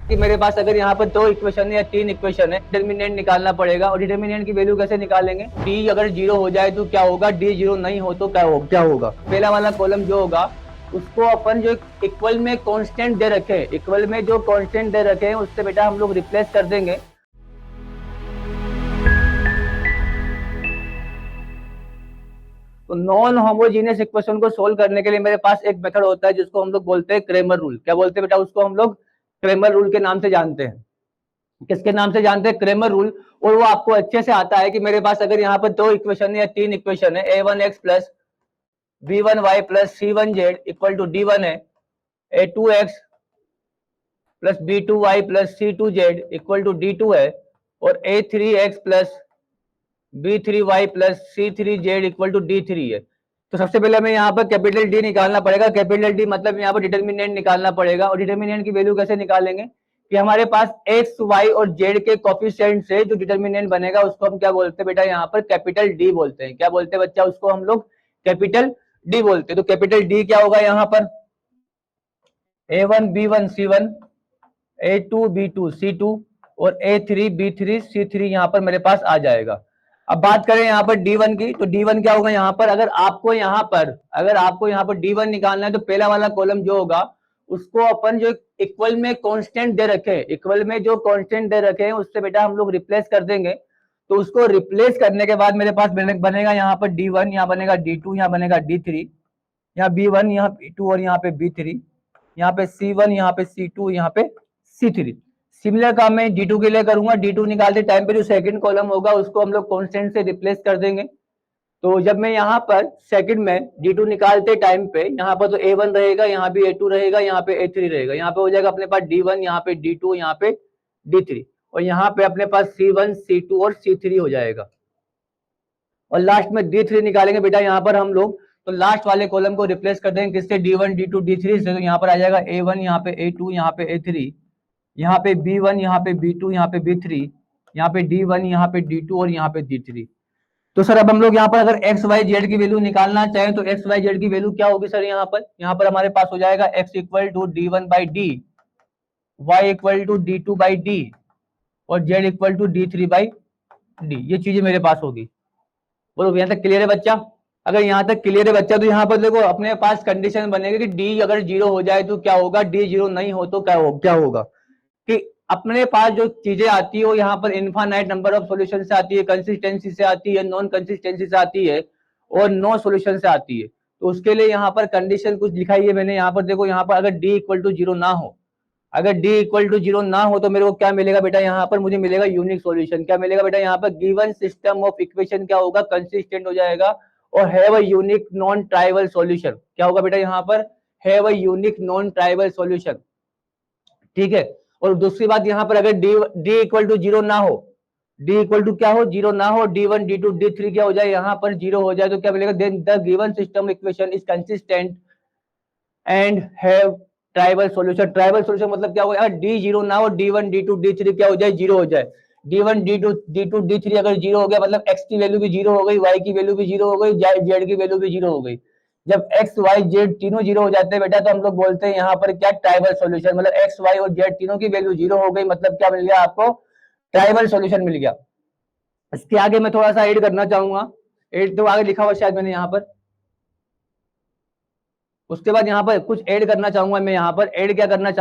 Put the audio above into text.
कि मेरे पास अगर यहाँ पर 2 इक्वेशन है या 3 इक्वेशन है, डिटर्मिनेंट निकालना पड़ेगा। और डिटर्मिनेंट की वैल्यू कैसे निकालेंगे? डी अगर 0 हो जाए तो क्या होगा, डी 0 नहीं हो तो क्या होगा। पहला वाला कॉलम जो होगा उसको अपन जो इक्वल में कांस्टेंट दे रखे हैं, इक्वल में जो कांस्टेंट दे रखे हैं उससे बेटा हम लोग रिप्लेस कर देंगे। तो नॉन होमोजीनियस इक्वेशन को सोल्व करने के लिए मेरे पास एक मेथड होता है जिसको हम लोग बोलते हैं क्रेमर रूल। क्या बोलते हैं बेटा? उसको हम लोग क्रेमर रूल के नाम से जानते हैं। किसके नाम से जानते हैं? Cramer rule. और वो आपको अच्छे से आता है कि मेरे पास अगर यहाँ पर 2 इक्वेशन है या 3 इक्वेशन है, a1x plus b1y plus c1z equal to d1 है, a2x plus b2y plus c2z equal to d2 है, और a3x plus b3y plus c3z equal to d3 है। तो सबसे पहले हमें यहाँ पर कैपिटल डी निकालना पड़ेगा। कैपिटल डी मतलब यहाँ पर डिटर्मिनेंट निकालना पड़ेगा। और डिटर्मिनेंट की वैल्यू कैसे निकालेंगे कि हमारे पास एक्स वाई और जेड के कोफिशिएंट से जो डिटर्मिनेंट बनेगा उसको हम क्या बोलते हैं बेटा? यहाँ पर कैपिटल डी बोलते हैं। क्या बोलते हैं बच्चा? उसको हम लोग कैपिटल डी बोलते हैं। तो कैपिटल डी क्या होगा यहाँ पर? a1 b1 c1, a2 b2 c2 और a3 b3 c3 यहाँ पर मेरे पास आ जाएगा। अब बात करें यहाँ पर D1 की, तो D1 क्या होगा यहाँ पर? अगर आपको यहाँ पर D1 निकालना है तो पहला वाला कॉलम जो होगा उसको अपन जो इक्वल में कांस्टेंट दे रखे हैं, इक्वल में जो कांस्टेंट दे रखे हैं उससे बेटा हम लोग रिप्लेस कर देंगे। तो उसको रिप्लेस करने के बाद मेरे पास बनेगा यहाँ पर D1, यहाँ बनेगा D2, यहाँ बनेगा D3, यहाँ B1, यहाँ B2 और यहाँ पे B3, यहाँ पे C1, यहाँ पे C2, यहाँ पे C3। सिमिलर काम मैं D2 के लिए करूंगा। D2 निकालते टाइम पे जो सेकंड कॉलम होगा उसको हम लोग कांस्टेंट से रिप्लेस कर देंगे। तो जब मैं यहाँ पर सेकंड में D2 निकालते टाइम पे यहाँ पर तो A1 रहेगा, यहाँ पे A2 रहेगा, यहाँ पे A3 रहेगा। यहाँ पे हो जाएगा अपने पास D1, यहाँ पे D2, यहाँ पे D3, और यहाँ पे अपने पास C1, C2 और C3 हो जाएगा। और लास्ट में D3 निकालेंगे बेटा यहाँ पर हम लोग। तो लास्ट वाले कॉलम को रिप्लेस कर देंगे किससे? D1, D2, D3 से। तो यहाँ पर आ जाएगा A1, यहाँ पे A2, यहाँ पे A3, यहाँ पे B1, यहाँ पे B2, यहाँ पे B3, यहाँ पे D1, यहाँ पे D2 और यहाँ पे D3। तो सर अब हम लोग यहाँ पर अगर एक्स वाई जेड की वैल्यू निकालना चाहें तो एक्स वाई जेड की वैल्यू क्या होगी सर? यहाँ पर हमारे पास हो जाएगा x equal to D1 by D, y equal to D2 by D और z equal to D3 by D. ये चीजें मेरे पास होगी। बोलो यहाँ तक क्लियर है बच्चा? अगर यहाँ तक क्लियर है बच्चा तो यहाँ पर देखो अपने पास कंडीशन बनेगी कि डी अगर 0 हो जाए तो क्या होगा, डी 0 नहीं हो तो क्या होगा। कि अपने पास जो चीजें आती है वो यहाँ पर इनफाइनाइट नंबर ऑफ सॉल्यूशन से आती है, कंसिस्टेंसी से आती है, नॉन कंसिस्टेंसी से आती है और नो सॉल्यूशन से आती है। तो उसके लिए यहाँ पर कंडीशन कुछ लिखाई है मैंने। यहाँ पर देखो, यहाँ पर अगर डी इक्वल टू 0 ना हो, अगर डी इक्वल टू 0 ना हो तो मेरे को क्या मिलेगा बेटा? यहाँ पर मुझे मिलेगा यूनिक सॉल्यूशन। क्या मिलेगा बेटा? यहाँ पर गिवन सिस्टम ऑफ इक्वेशन क्या होगा? कंसिस्टेंट हो जाएगा और have a unique non trivial solution. क्या होगा बेटा? यहाँ पर have a unique non trivial solution. ठीक है। और दूसरी बात यहाँ पर अगर डी इक्वल टू 0 ना हो, डी इक्वल टू क्या हो? 0 ना हो, D1, D2, D3 क्या हो जाए? यहाँ पर 0 हो जाए तो क्या मिलेगा? Then the given system equation is consistent and have trivial solution. Trivial solution मतलब क्या होगा? अगर डी 0 ना हो, D1, D2, D3 क्या हो जाए? 0 हो जाए। D1, D2, D3 अगर 0 हो गया मतलब x की वैल्यू भी 0 हो गई, y की वैल्यू भी 0 हो गई, z की वैल्यू भी 0 हो गई। जब x, y, z तीनों 0 हो जाते हैं बेटा तो हम लोग बोलते हैं यहाँ पर क्या? Trivial solution. मतलब x, y और z तीनों की वैल्यू 0 हो गई, मतलब क्या मिल गया आपको? ट्राइवल सॉल्यूशन मिल गया। इसके आगे मैं थोड़ा सा ऐड करना चाहूंगा। ऐड तो आगे लिखा हुआ शायद मैंने यहाँ पर। उसके बाद यहाँ पर कुछ ऐड करना चाहूंगा मैं। यहाँ पर ऐड क्या करना